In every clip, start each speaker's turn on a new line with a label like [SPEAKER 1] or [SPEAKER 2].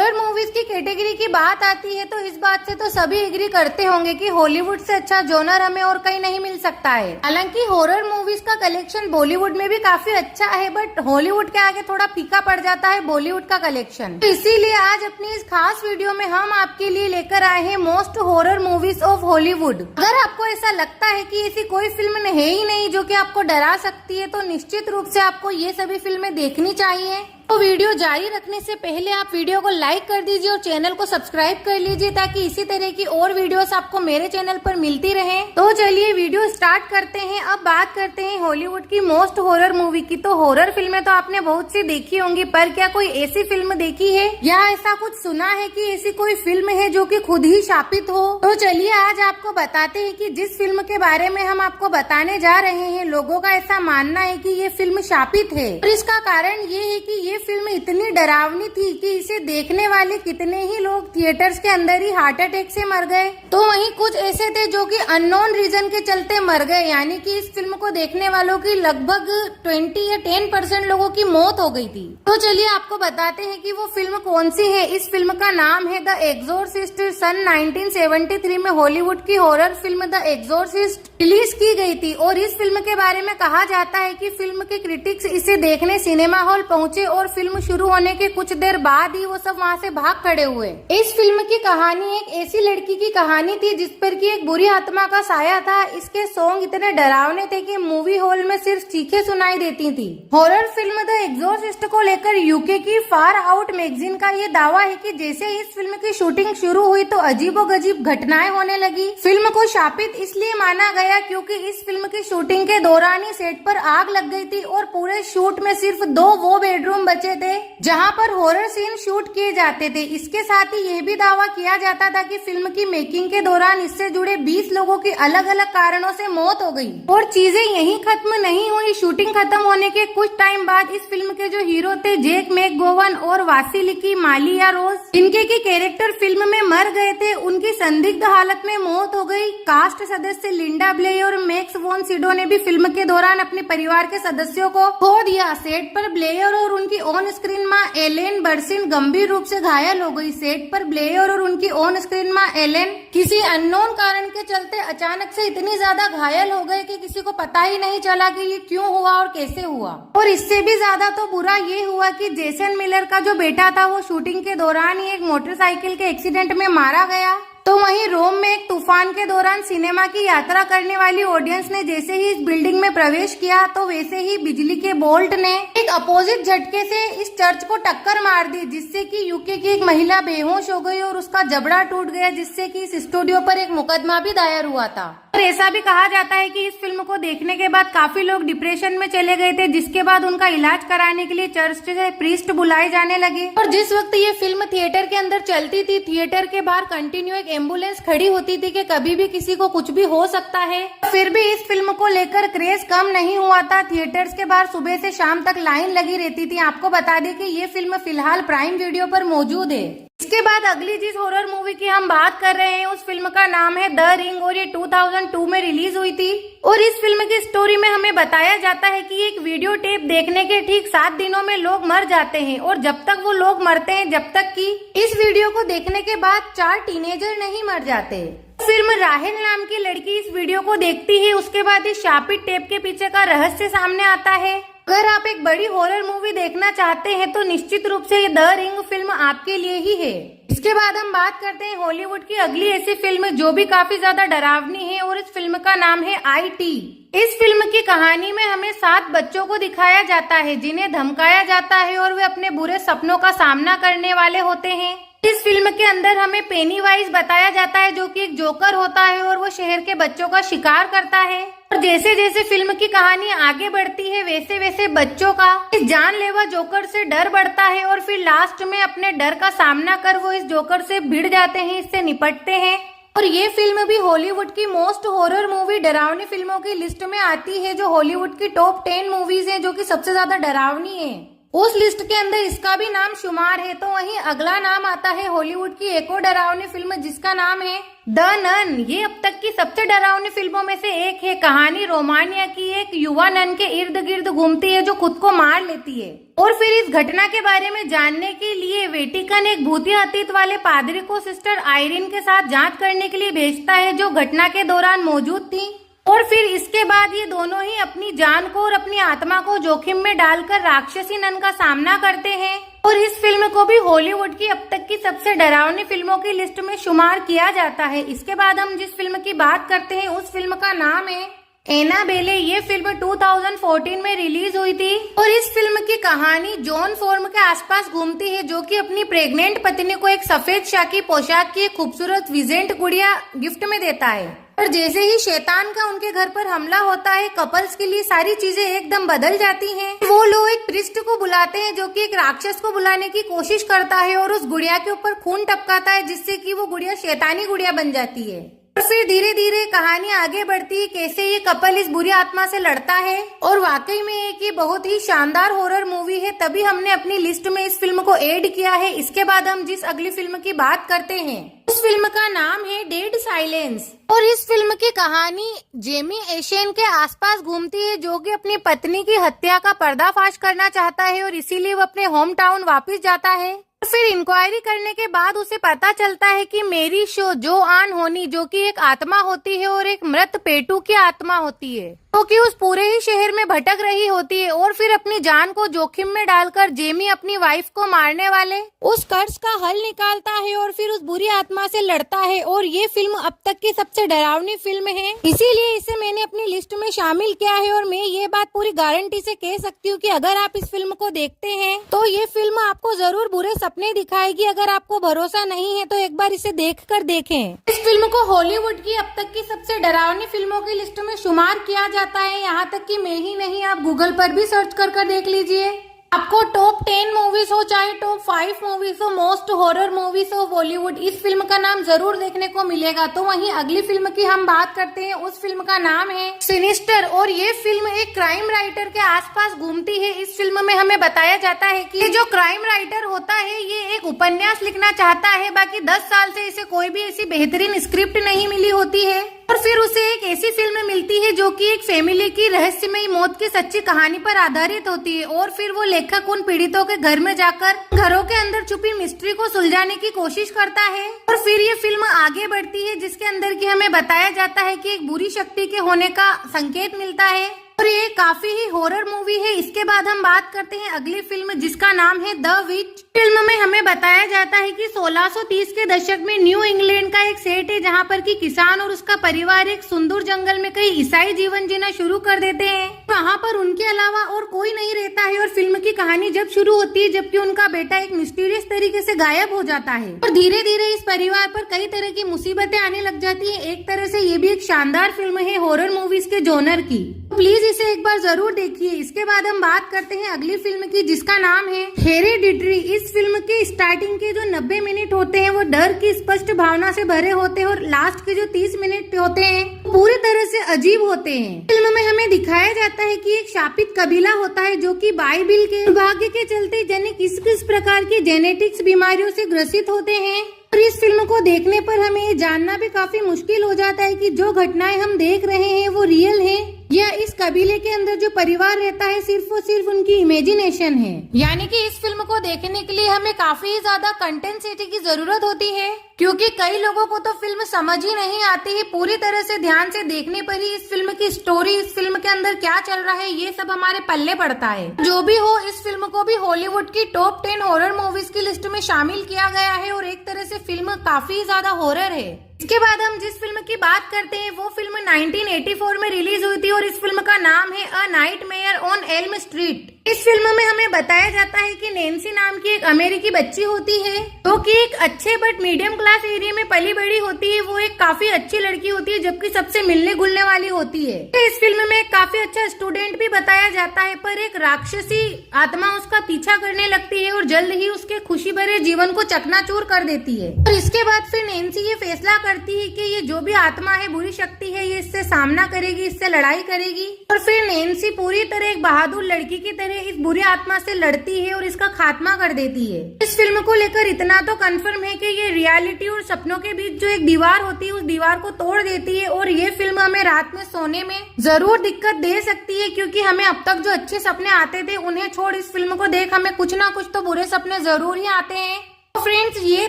[SPEAKER 1] Horror movies की category की बात आती है तो इस बात से तो सभी एग्री करते होंगे कि हॉलीवुड से अच्छा जॉनर हमें और कहीं नहीं मिल सकता है। हालांकि हॉरर मूवीज का कलेक्शन बॉलीवुड में भी काफी अच्छा है, बट हॉलीवुड के आगे थोड़ा फीका पड़ जाता है बॉलीवुड का कलेक्शन। तो इसीलिए आज अपनी इस खास वीडियो में हम आपके लिए लेकर आए हैं most horror movies of Hollywood. अगर आपको ऐसा लगता है कि ऐसी कोई फिल्म है ही नहीं जो कि आपको डरा सकती है, तो निश्चित रूप से आपको ये सभी फिल्में देखनी चाहिए। तो वीडियो जारी रखने से पहले आप वीडियो को लाइक कर दीजिए और चैनल को सब्सक्राइब कर लीजिए ताकि इसी तरह की और वीडियोस आपको मेरे चैनल पर मिलती रहे। तो चलिए वीडियो स्टार्ट करते हैं। अब बात करते हैं हॉलीवुड की मोस्ट हॉरर मूवी की। तो हॉरर फिल्में तो आपने बहुत सी देखी होंगी, पर क्या कोई ऐसी फिल्म देखी है या ऐसा कुछ सुना है कि ऐसी कोई फिल्म है जो कि खुद ही शापित हो? तो चलिए आज आपको बताते हैं कि जिस फिल्म के बारे में हम आपको बताने जा रहे हैं, लोगों का ऐसा मानना है कि ये फिल्म शापित है। और इसका कारण ये है कि ये फिल्म इतनी डरावनी थी कि इसे देखने वाले कितने ही लोग थिएटर्स के अंदर ही हार्ट अटैक से मर गए। तो वहीं कुछ ऐसे थे जो कि अननोन रीजन के चलते मर गए, यानी कि इस फिल्म को देखने वालों की लगभग 20 या 10% लोगों की मौत हो गई थी। तो चलिए आपको बताते हैं कि वो फिल्म कौन सी है। इस फिल्म का नाम है द एग्जोर्सिस्ट। सन 1973 में हॉलीवुड की हॉरर फिल्म द एग्जोर्सिस्ट रिलीज की गई थी और इस फिल्म के बारे में कहा जाता है कि फिल्म के क्रिटिक्स इसे देखने सिनेमा हॉल पहुंचे और फिल्म शुरू होने के कुछ देर बाद ही वो सब वहाँ से भाग खड़े हुए। इस फिल्म की कहानी एक ऐसी लड़की की कहानी थी जिस पर कि एक बुरी आत्मा का साया था। इसके सॉन्ग इतने डरावने थे कि मूवी हॉल में सिर्फ चीखें सुनाई देती थी। हॉरर फिल्म द एग्जोर्सिस्ट को लेकर यूके की फार आउट मैगजीन का ये दावा है कि जैसे इस फिल्म की शूटिंग शुरू हुई तो अजीबोगरीब घटनाएं होने लगी। फिल्म को शापित इसलिए माना गया क्योंकि इस फिल्म की शूटिंग के दौरान ही सेट पर आग लग गई थी और पूरे शूट में सिर्फ 2 वो बेडरूम बचे थे जहां पर हॉरर सीन शूट किए जाते थे। इसके साथ ही यह भी दावा किया जाता था कि फिल्म की मेकिंग के दौरान इससे जुड़े 20 लोगों की अलग अलग कारणों से मौत हो गई। और चीजें यहीं खत्म नहीं हुई। शूटिंग खत्म होने के कुछ टाइम बाद इस फिल्म के जो हीरो थे जैक मैकगोवन और वासिलिकी मालिया रोज, इनके की कैरेक्टर फिल्म में मर गए थे, उनकी संदिग्ध हालत में मौत हो गई। कास्ट सदस्य लिंडा ब्लेयर और मैक्स वॉन सिडो ने भी फिल्म के दौरान अपने परिवार के सदस्यों को खो दिया। सेट पर ब्लेयर और उनकी ऑन स्क्रीन मां एलेन बर्सिन गंभीर रूप से घायल हो गई। सेट पर ब्लेयर और उनकी ऑन स्क्रीन मां एलेन किसी अननोन कारण के चलते अचानक से इतनी ज्यादा घायल हो गए कि किसी को पता ही नहीं चला कि ये क्यों हुआ और कैसे हुआ। और इससे भी ज्यादा तो बुरा ये हुआ कि जेसन मिलर का जो बेटा था वो शूटिंग के दौरान ही एक मोटरसाइकिल के एक्सीडेंट में मारा गया। तो वहीं रोम में एक तूफान के दौरान सिनेमा की यात्रा करने वाली ऑडियंस ने जैसे ही इस बिल्डिंग में प्रवेश किया तो वैसे ही बिजली के बोल्ट ने एक अपोजिट झटके से इस चर्च को टक्कर मार दी, जिससे कि यूके की एक महिला बेहोश हो गई और उसका जबड़ा टूट गया, जिससे कि इस स्टूडियो पर एक मुकदमा भी दायर हुआ था। और ऐसा भी कहा जाता है कि इस फिल्म को देखने के बाद काफी लोग डिप्रेशन में चले गए थे, जिसके बाद उनका इलाज कराने के लिए चर्च से प्रीस्ट बुलाए जाने लगे। और जिस वक्त ये फिल्म थिएटर के अंदर चलती थी, थिएटर के बाहर कंटिन्यू एक एम्बुलेंस खड़ी होती थी कि कभी भी किसी को कुछ भी हो सकता है। फिर भी इस फिल्म को लेकर क्रेज कम नहीं हुआ था। थिएटर्स के बाहर सुबह से शाम तक लाइन लगी रहती थी। आपको बता दें कि ये फिल्म फिलहाल प्राइम वीडियो पर मौजूद है। इसके बाद अगली जिस हॉरर मूवी की हम बात कर रहे हैं उस फिल्म का नाम है द रिंग और ये 2002 में रिलीज हुई थी। और इस फिल्म की स्टोरी में हमें बताया जाता है कि एक वीडियो टेप देखने के ठीक 7 दिनों में लोग मर जाते हैं और जब तक वो लोग मरते हैं जब तक कि इस वीडियो को देखने के बाद 4 टीनेजर नहीं मर जाते। फिल्म राहेल नाम की लड़की इस वीडियो को देखती है, उसके बाद इस शापित टेप के पीछे का रहस्य सामने आता है। अगर आप एक बड़ी हॉरर मूवी देखना चाहते हैं तो निश्चित रूप से ये द रिंग फिल्म आपके लिए ही है। इसके बाद हम बात करते हैं हॉलीवुड की अगली ऐसी फिल्म जो भी काफी ज्यादा डरावनी है और इस फिल्म का नाम है IT। इस फिल्म की कहानी में हमें 7 बच्चों को दिखाया जाता है जिन्हें धमकाया जाता है और वे अपने बुरे सपनों का सामना करने वाले होते हैं। इस फिल्म के अंदर हमें पेनीवाइज बताया जाता है जो कि एक जोकर होता है और वो शहर के बच्चों का शिकार करता है। और जैसे जैसे फिल्म की कहानी आगे बढ़ती है वैसे वैसे बच्चों का इस जानलेवा जोकर से डर बढ़ता है और फिर लास्ट में अपने डर का सामना कर वो इस जोकर से भिड़ जाते हैं, इससे निपटते हैं। और ये फिल्म भी हॉलीवुड की मोस्ट हॉरर मूवी डरावनी फिल्मों की लिस्ट में आती है, जो हॉलीवुड की टॉप 10 मूवीज है जो कि सबसे ज्यादा डरावनी है। उस लिस्ट के अंदर इसका भी नाम शुमार है। तो वहीं अगला नाम आता है हॉलीवुड की एक और डरावनी फिल्म जिसका नाम है द नन। ये अब तक की सबसे डरावनी फिल्मों में से एक है। कहानी रोमानिया की एक युवा नन के इर्द गिर्द घूमती है जो खुद को मार लेती है, और फिर इस घटना के बारे में जानने के लिए वेटिकन एक भूतिया अतीत वाले पादरी को सिस्टर आयरिन के साथ जांच करने के लिए भेजता है जो घटना के दौरान मौजूद थी। और फिर इसके बाद ये दोनों ही अपनी जान को और अपनी आत्मा को जोखिम में डालकर राक्षसी नन का सामना करते हैं। और इस फिल्म को भी हॉलीवुड की अब तक की सबसे डरावनी फिल्मों की लिस्ट में शुमार किया जाता है। इसके बाद हम जिस फिल्म की बात करते हैं उस फिल्म का नाम है एनाबेले। ये फिल्म 2014 में रिलीज हुई थी और इस फिल्म की कहानी जॉन फॉर्म के आसपास घूमती है जो कि अपनी प्रेग्नेंट पत्नी को एक सफेद शाह की पोशाक की एक खूबसूरत विजेंट गुड़िया गिफ्ट में देता है। और जैसे ही शैतान का उनके घर पर हमला होता है, कपल्स के लिए सारी चीजें एकदम बदल जाती हैं। वो लोग एक प्रिस्ट को बुलाते हैं जो कि एक राक्षस को बुलाने की कोशिश करता है और उस गुड़िया के ऊपर खून टपकाता है जिससे कि वो गुड़िया शैतानी गुड़िया बन जाती है। और फिर धीरे धीरे कहानी आगे बढ़ती है कैसे ये कपल इस बुरी आत्मा से लड़ता है। और वाकई में एक ये बहुत ही शानदार हॉरर मूवी है, तभी हमने अपनी लिस्ट में इस फिल्म को ऐड किया है। इसके बाद हम जिस अगली फिल्म की बात करते हैं उस फिल्म का नाम है डेड साइलेंस। और इस फिल्म की कहानी जेमी एशियन के आसपास घूमती है जो कि अपनी पत्नी की हत्या का पर्दाफाश करना चाहता है और इसीलिए वो अपने होम टाउन वापिस जाता है। फिर इंक्वायरी करने के बाद उसे पता चलता है कि मेरी शो जो आन होनी जो कि एक आत्मा होती है और एक मृत पेटू की आत्मा होती है जो कि उस पूरे ही शहर में भटक रही होती है। और फिर अपनी जान को जोखिम में डालकर जेमी अपनी वाइफ को मारने वाले उस कर्ज का हल निकालता है और फिर उस बुरी आत्मा से लड़ता है। और ये फिल्म अब तक की सबसे डरावनी फिल्म है, इसीलिए इसे मैंने अपनी लिस्ट में शामिल किया है। और मैं ये बात पूरी गारंटी से कह सकती हूँ कि अगर आप इस फिल्म को देखते हैं तो ये फिल्म आपको जरूर बुरे सपने दिखाएगी। अगर आपको भरोसा नहीं है तो एक बार इसे देखकर देखें। इस फिल्म को हॉलीवुड की अब तक की सबसे डरावनी फिल्मों की लिस्ट में शुमार किया जाता है। यहाँ तक कि मैं ही नहीं, आप गूगल पर भी सर्च कर देख लीजिए। आपको टॉप 10 मूवीज हो चाहे टॉप 5 मूवीज हो, मोस्ट हॉरर मूवीज हो बॉलीवुड, इस फिल्म का नाम जरूर देखने को मिलेगा। तो वहीं अगली फिल्म की हम बात करते हैं, उस फिल्म का नाम है सिनिस्टर। और ये फिल्म एक क्राइम राइटर के आसपास घूमती है। इस फिल्म में हमें बताया जाता है कि जो क्राइम राइटर होता है ये एक उपन्यास लिखना चाहता है, बाकी 10 साल से इसे कोई भी ऐसी बेहतरीन स्क्रिप्ट नहीं मिली होती है। और फिर उसे एक ऐसी फिल्म मिलती है जो कि एक फैमिली की रहस्यमयी मौत की सच्ची कहानी पर आधारित होती है। और फिर वो लेखक उन पीड़ितों के घर में जाकर घरों के अंदर छुपी मिस्ट्री को सुलझाने की कोशिश करता है। और फिर ये फिल्म आगे बढ़ती है जिसके अंदर की हमें बताया जाता है कि एक बुरी शक्ति के होने का संकेत मिलता है और ये काफी ही हॉरर मूवी है। इसके बाद हम बात करते हैं अगली फिल्म जिसका नाम है द विच। फिल्म में हमें बताया जाता है कि 1630 के दशक में न्यू इंग्लैंड का एक सेट है जहाँ पर कि किसान और उसका परिवार एक सुंदर जंगल में कई ईसाई जीवन जीना शुरू कर देते हैं। वहाँ पर उनके अलावा और कोई नहीं रहता है। और फिल्म की कहानी जब शुरू होती है जबकि उनका बेटा एक मिस्टीरियस तरीके से गायब हो जाता है और धीरे धीरे इस परिवार पर कई तरह की मुसीबतें आने लग जाती है। एक तरह से ये भी एक शानदार फिल्म है हॉरर मूवीज के जॉनर की, प्लीज इसे एक बार जरूर देखिए। इसके बाद हम बात करते हैं अगली फिल्म की जिसका नाम है हेरेडिटरी। इस फिल्म के स्टार्टिंग के जो 90 मिनट होते हैं वो डर की स्पष्ट भावना से भरे होते हैं और लास्ट के जो 30 मिनट होते हैं पूरी तरह से अजीब होते हैं। फिल्म में हमें दिखाया जाता है कि एक शापित कबीला होता है जो कि बाइबिल के दुर्भाग्य के चलते जाने किस किस प्रकार की जेनेटिक्स बीमारियों से ग्रसित होते हैं। और इस फिल्म को देखने पर हमें ये जानना भी काफी मुश्किल हो जाता है कि जो घटनाएं हम देख रहे हैं वो रियल हैं या इस कबीले के अंदर जो परिवार रहता है सिर्फ और सिर्फ उनकी इमेजिनेशन है। यानी कि इस फिल्म को देखने के लिए हमें काफी ज्यादा कंटेंसिटी की जरूरत होती है क्योंकि कई लोगों को तो फिल्म समझ ही नहीं आती है। पूरी तरह से ध्यान से देखने पर ही इस फिल्म की स्टोरी, इस फिल्म के अंदर क्या चल रहा है, ये सब हमारे पल्ले पड़ता है। जो भी हो, इस फिल्म को भी हॉलीवुड की टॉप 10 हॉरर मूवीज की लिस्ट में शामिल किया गया है और एक तरह से फिल्म काफी ज्यादा हॉरर है। इसके बाद हम जिस फिल्म की बात करते हैं वो फिल्म 1984 में रिलीज हुई थी और इस फिल्म का नाम है a nightmare on Elm street. इस फिल्म में हमें बताया जाता है कि नैन्सी नाम की एक अमेरिकी बच्ची होती है जो कि एक अच्छे बट मीडियम क्लास एरिया में पली बड़ी होती है। वो एक काफी अच्छी लड़की होती है जबकि सबसे मिलने जुलने वाली होती है। इस फिल्म में एक काफी अच्छा स्टूडेंट भी बताया जाता है पर एक राक्षसी आत्मा उसका पीछा करने लगती है और जल्द ही उसके खुशी भरे जीवन को चकनाचूर कर देती है। और इसके बाद फिर नैन्सी ये फैसला करती है कि ये जो भी आत्मा है, बुरी शक्ति है, ये इससे सामना करेगी, इससे लड़ाई करेगी। और फिर नैन्सी पूरी तरह एक बहादुर लड़की की तरह तरह इस बुरी आत्मा से लड़ती है और इसका खात्मा कर देती है। इस फिल्म को लेकर इतना तो कंफर्म है कि ये रियलिटी और सपनों के बीच जो एक दीवार होती है उस दीवार को तोड़ देती है और ये फिल्म हमें रात में सोने में जरूर दिक्कत दे सकती है, क्योंकि हमें अब तक जो अच्छे सपने आते थे उन्हें छोड़ इस फिल्म को देख हमें कुछ ना कुछ तो बुरे सपने जरूर ही आते हैं। तो फ्रेंड्स, ये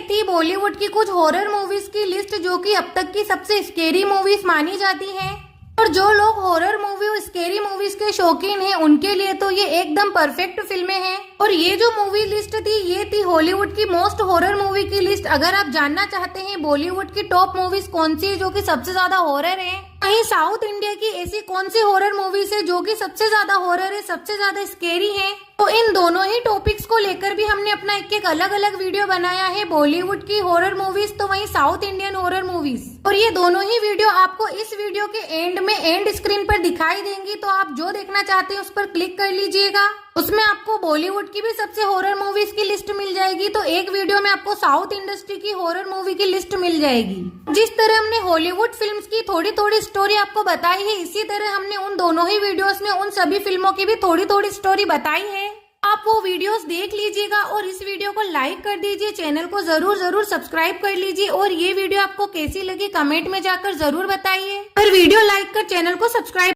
[SPEAKER 1] थी बॉलीवुड की कुछ हॉरर मूवीज की लिस्ट जो कि अब तक की सबसे स्केरी मूवीज मानी जाती हैं। और जो लोग हॉरर मूवी और स्केरी मूवीज के शौकीन हैं उनके लिए तो ये एकदम परफेक्ट फिल्में हैं। और ये जो मूवी लिस्ट थी ये थी हॉलीवुड की मोस्ट हॉरर मूवी की लिस्ट। अगर आप जानना चाहते हैं बॉलीवुड की टॉप मूवीज कौन सी है जो कि सबसे ज्यादा हॉरर है, वहीं साउथ इंडिया की ऐसी कौन सी हॉरर मूवीज है जो कि सबसे ज्यादा हॉरर है, सबसे ज्यादा स्केरी है, तो इन दोनों ही टॉपिक्स को लेकर भी हमने अपना एक अलग अलग वीडियो बनाया है। बॉलीवुड की हॉरर मूवीज तो वहीं साउथ इंडियन हॉरर मूवीज, और ये दोनों ही वीडियो आपको इस वीडियो के एंड में एंड स्क्रीन पर दिखाई देंगी। तो आप जो देखना चाहते हैं उस पर क्लिक कर लीजिएगा। उसमें आपको बॉलीवुड की भी सबसे हॉरर मूवीज की लिस्ट मिल जाएगी, तो एक वीडियो में आपको साउथ इंडस्ट्री की हॉरर मूवी की लिस्ट मिल जाएगी। जिस तरह हमने हॉलीवुड फिल्म्स की थोड़ी थोड़ी स्टोरी आपको बताई है, इसी तरह हमने उन दोनों ही वीडियोस में उन सभी फिल्मों की भी थोड़ी थोड़ी स्टोरी बताई है। आप वो वीडियोस देख लीजिएगा और इस वीडियो को लाइक कर दीजिए, चैनल को जरूर सब्सक्राइब कर लीजिए और ये वीडियो आपको कैसी लगी कमेंट में जाकर जरूर बताइए। और वीडियो लाइक कर चैनल को सब्सक्राइब